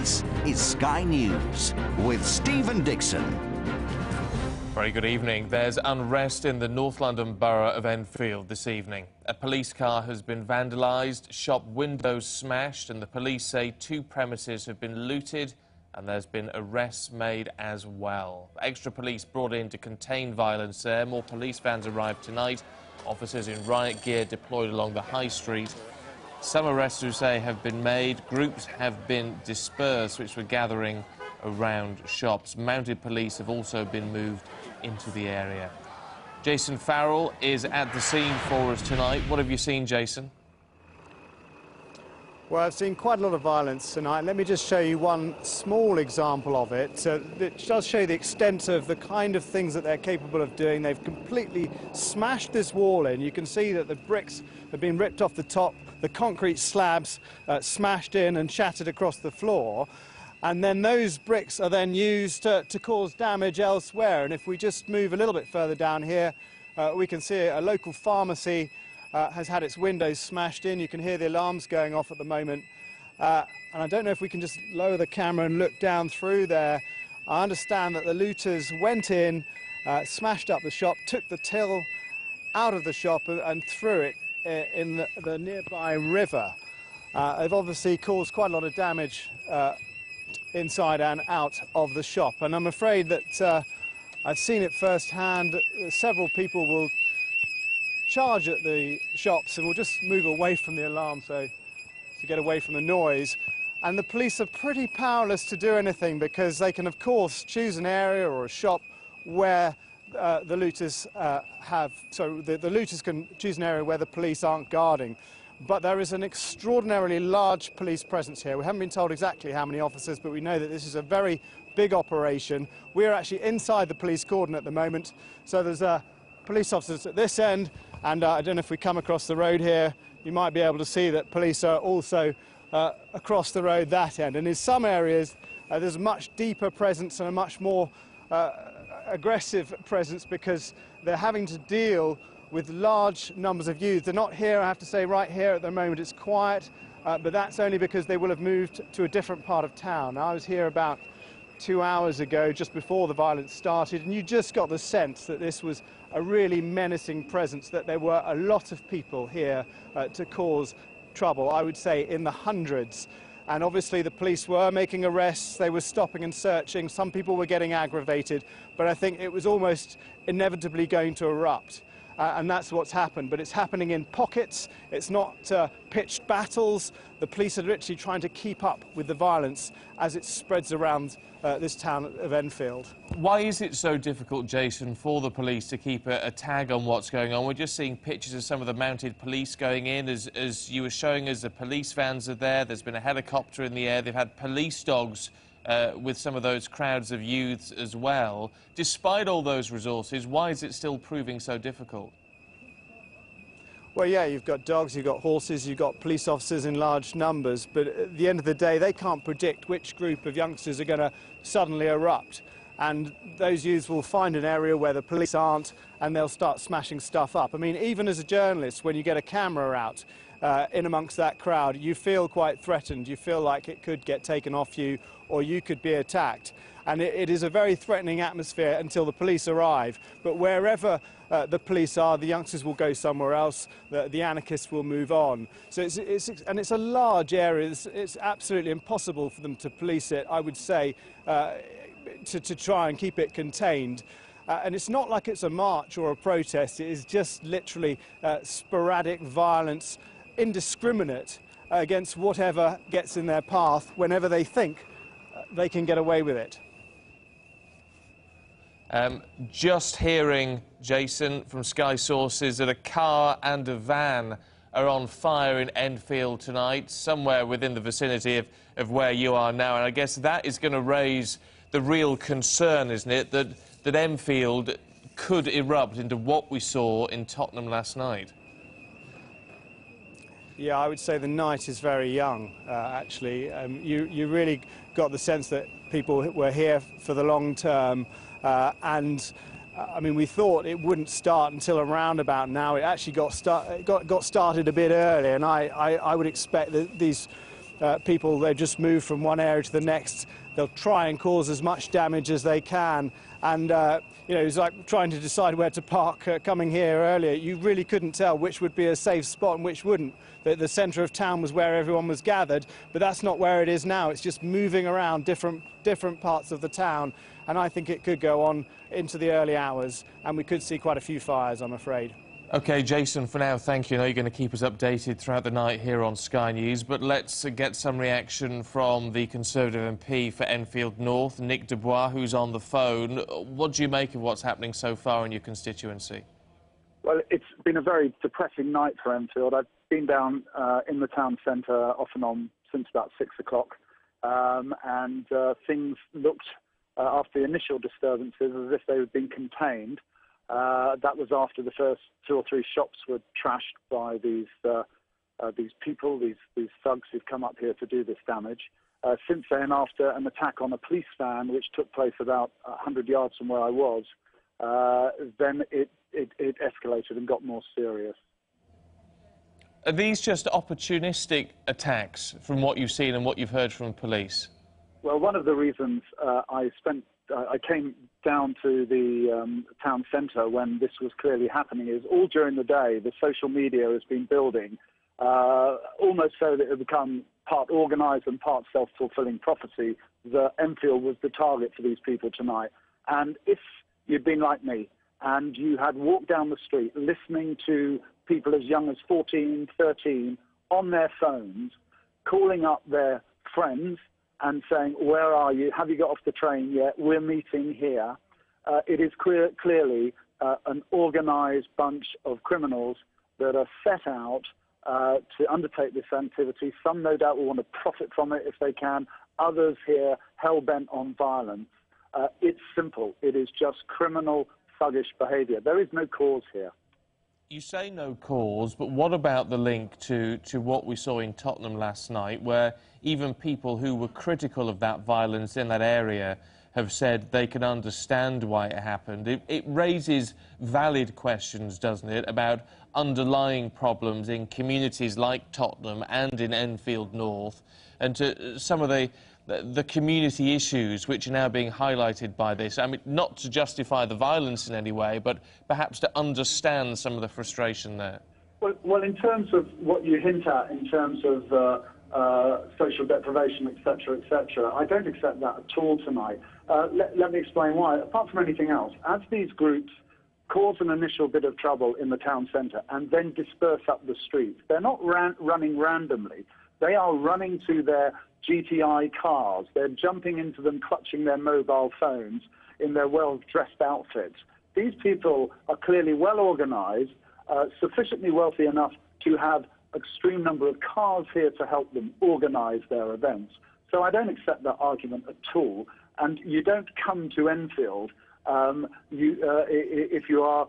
This is Sky News with Stephen Dixon. Very good evening. There's unrest in the North London borough of Enfield this evening. A police car has been vandalised, shop windows smashed, and the police say 2 premises have been looted and there's been arrests made as well. Extra police brought in to contain violence there. More police vans arrived tonight. Officers in riot gear deployed along the high street. Some arrests, we say, have been made. Groups have been dispersed, which were gathering around shops. Mounted police have also been moved into the area. Jason Farrell is at the scene for us tonight. What have you seen, Jason? Well, I've seen quite a lot of violence tonight. Let me just show you one small example of it. It does show the extent of the kind of things that they're capable of doing. They've completely smashed this wall in. You can see that the bricks have been ripped off the top, the concrete slabs smashed in and shattered across the floor. And then those bricks are then used to cause damage elsewhere. And if we just move a little bit further down here, we can see a local pharmacy has had its windows smashed in. You can hear the alarms going off at the moment. And I don't know if we can just lower the camera and look down through there. I understand that the looters went in, smashed up the shop, took the till out of the shop and threw it in the nearby river. They've obviously caused quite a lot of damage inside and out of the shop. And I'm afraid that I've seen it firsthand. Several people will charge at the shops and will just move away from the alarm to get away from the noise. And the police are pretty powerless to do anything because they can, of course, choose an area or a shop where the looters the looters can choose an area where the police aren't guarding. But there is an extraordinarily large police presence here. We haven't been told exactly how many officers, but we know that this is a very big operation. We're actually inside the police cordon at the moment. So there's police officers at this end, and I don't know if we come across the road here, you might be able to see that police are also across the road that end. And in some areas, there's a much deeper presence and a much more aggressive presence because they're having to deal with large numbers of youths. They're not here, I have to say, right here at the moment. It's quiet, but that's only because they will have moved to a different part of town. I was here about 2 hours ago, just before the violence started, and you just got the sense that this was a really menacing presence, that there were a lot of people here to cause trouble, I would say in the hundreds. And obviously the police were making arrests, they were stopping and searching, some people were getting aggravated, but I think it was almost inevitably going to erupt. And that's what's happened, but it's happening in pockets. It's not pitched battles. The police are literally trying to keep up with the violence as it spreads around this town of Enfield. Why is it so difficult, Jason, for the police to keep a tag on what's going on? We're just seeing pictures of some of the mounted police going in. As you were showing us, the police vans are there. There's been a helicopter in the air. They've had police dogs with some of those crowds of youths as well. Despite all those resources, why is it still proving so difficult? Well, yeah, you've got dogs, you've got horses, you've got police officers in large numbers, but at the end of the day, they can't predict which group of youngsters are going to suddenly erupt. And those youths will find an area where the police aren't, and they'll start smashing stuff up. I mean, even as a journalist, when you get a camera out in amongst that crowd, you feel quite threatened. You feel like it could get taken off you, or you could be attacked. And it is a very threatening atmosphere until the police arrive. But wherever the police are, the youngsters will go somewhere else, the anarchists will move on. So it's a large area. It's absolutely impossible for them to police it, I would say, to try and keep it contained. And it's not like it's a march or a protest. It is just literally sporadic violence, indiscriminate, against whatever gets in their path whenever they think they can get away with it. Just hearing, Jason, from Sky sources that a car and a van are on fire in Enfield tonight, somewhere within the vicinity of where you are now. And I guess that is going to raise the real concern, isn't it, that Enfield could erupt into what we saw in Tottenham last night? Yeah, I would say the night is very young, actually. You really got the sense that people were here for the long term. I mean, we thought it wouldn't start until around about now. It actually got started a bit early, and I would expect that these people, they just move from one area to the next. They'll try and cause as much damage as they can. And, you know, it's like trying to decide where to park coming here earlier. You really couldn't tell which would be a safe spot and which wouldn't. The centre of town was where everyone was gathered, but that's not where it is now. It's just moving around different parts of the town. And I think it could go on into the early hours, and we could see quite a few fires, I'm afraid. OK, Jason, for now, thank you. I know you're going to keep us updated throughout the night here on Sky News, but let's get some reaction from the Conservative MP for Enfield North, Nick Dubois, who's on the phone. What do you make of what's happening so far in your constituency? Well, it's been a very depressing night for Enfield. I've been down in the town centre off and on since about 6 o'clock, and things looked, after the initial disturbances, as if they had been contained. That was after the first 2 or 3 shops were trashed by these people, these thugs who've come up here to do this damage. Since then, after an attack on a police van, which took place about 100 yards from where I was, then it escalated and got more serious. Are these just opportunistic attacks from what you've seen and what you've heard from police? Well, one of the reasons I came down to the town centre when this was clearly happening is all during the day the social media has been building almost so that it had become part organised and part self-fulfilling prophecy that Enfield was the target for these people tonight. And if you'd been like me and you had walked down the street listening to people as young as 14, 13 on their phones calling up their friends and saying, where are you? Have you got off the train yet? We're meeting here. It is clearly an organised bunch of criminals that are set out to undertake this activity. Some, no doubt, will want to profit from it if they can. Others here, hell-bent on violence. It's simple. It is just criminal, thuggish behaviour. There is no cause here. You say no cause, but what about the link to what we saw in Tottenham last night, where even people who were critical of that violence in that area have said they can understand why it happened? It raises valid questions, doesn't it, about underlying problems in communities like Tottenham and in Enfield North, and to some of the community issues which are now being highlighted by this. I mean, not to justify the violence in any way, but perhaps to understand some of the frustration there. Well, in terms of what you hint at, in terms of social deprivation, etc., etc., I don't accept that at all tonight. Let me explain why. Apart from anything else, as these groups cause an initial bit of trouble in the town centre and then disperse up the streets, they're not running randomly. They are running to their GTI cars. They're jumping into them, clutching their mobile phones in their well-dressed outfits. These people are clearly well organised, sufficiently wealthy enough to have an extreme number of cars here to help them organise their events. So I don't accept that argument at all. And you don't come to Enfield if you are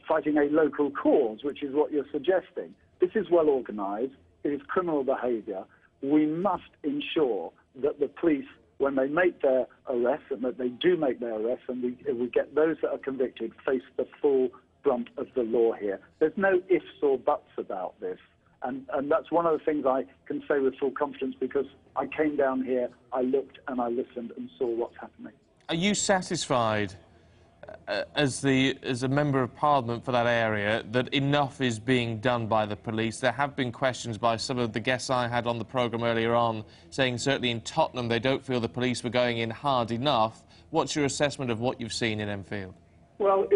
fighting a local cause, which is what you're suggesting. This is well organised. It is criminal behaviour. We must ensure that the police, when they make their arrests, and that they do make their arrests, and we get those that are convicted, face the full brunt of the law here. There's no ifs or buts about this. And that's one of the things I can say with full confidence, because I came down here, I looked and I listened and saw what's happening. Are you satisfied, as a Member of Parliament for that area, that enough is being done by the police? There have been questions by some of the guests I had on the programme earlier on, saying certainly in Tottenham they don't feel the police were going in hard enough. What's your assessment of what you've seen in Enfield? Well,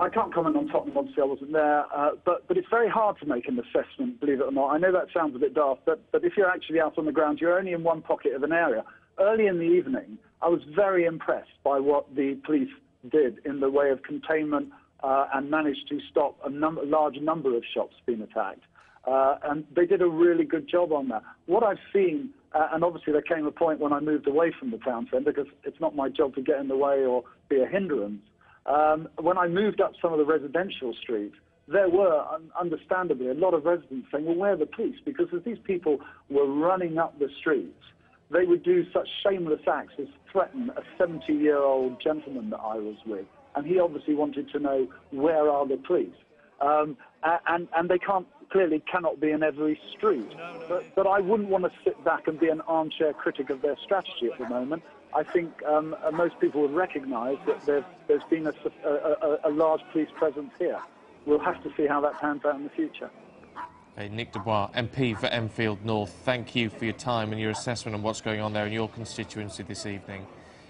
I can't comment on Tottenham, obviously I wasn't there, but it's very hard to make an assessment, believe it or not. I know that sounds a bit daft, but if you're actually out on the ground, you're only in one pocket of an area. Early in the evening, I was very impressed by what the police did in the way of containment and managed to stop a large number of shops being attacked. And they did a really good job on that. What I've seen, and obviously there came a point when I moved away from the town centre, because it's not my job to get in the way or be a hindrance. When I moved up some of the residential streets, there were, understandably, a lot of residents saying, well, where are the police? Because as these people were running up the streets, they would do such shameless acts as threaten a 70-year-old gentleman that I was with. And he obviously wanted to know, where are the police? And they can't clearly cannot be in every street. But I wouldn't want to sit back and be an armchair critic of their strategy at the moment. I think most people would recognise that there's been a large police presence here. We'll have to see how that pans out in the future. Nick Dubois, MP for Enfield North, thank you for your time and your assessment on what's going on there in your constituency this evening.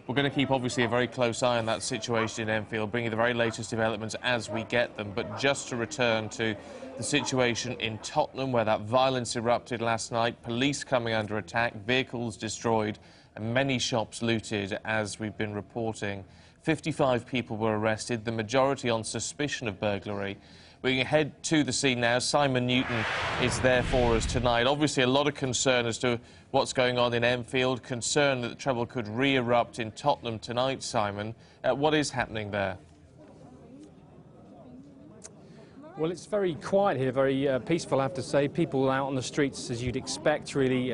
We're going to keep, obviously, a very close eye on that situation in Enfield, bringing the very latest developments as we get them. But just to return to the situation in Tottenham, where that violence erupted last night, police coming under attack, vehicles destroyed, and many shops looted, as we've been reporting. 55 people were arrested, the majority on suspicion of burglary. We can head to the scene now. Simon Newton is there for us tonight. Obviously, a lot of concern as to what's going on in Enfield, concern that the trouble could re-erupt in Tottenham tonight, Simon. What is happening there? Well, it's very quiet here, very peaceful, I have to say. People out on the streets, as you'd expect, really,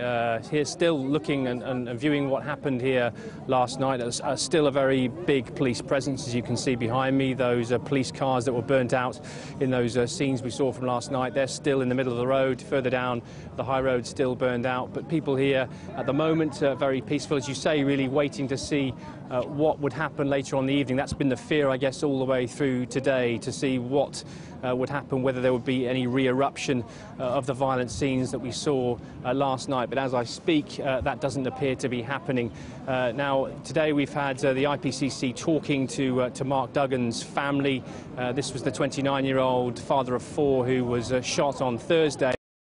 here still looking and viewing what happened here last night. There's still a very big police presence, as you can see behind me. Those police cars that were burnt out in those scenes we saw from last night, they're still in the middle of the road. Further down, the high road still burned out. But people here at the moment are very peaceful, as you say, really waiting to see what would happen later on in the evening. That's been the fear, I guess, all the way through today, to see what would happen, whether there would be any re-eruption of the violent scenes that we saw last night. But as I speak, that doesn't appear to be happening. Now, today we've had the IPCC talking to Mark Duggan's family. This was the 29-year-old father of 4 who was shot on Thursday.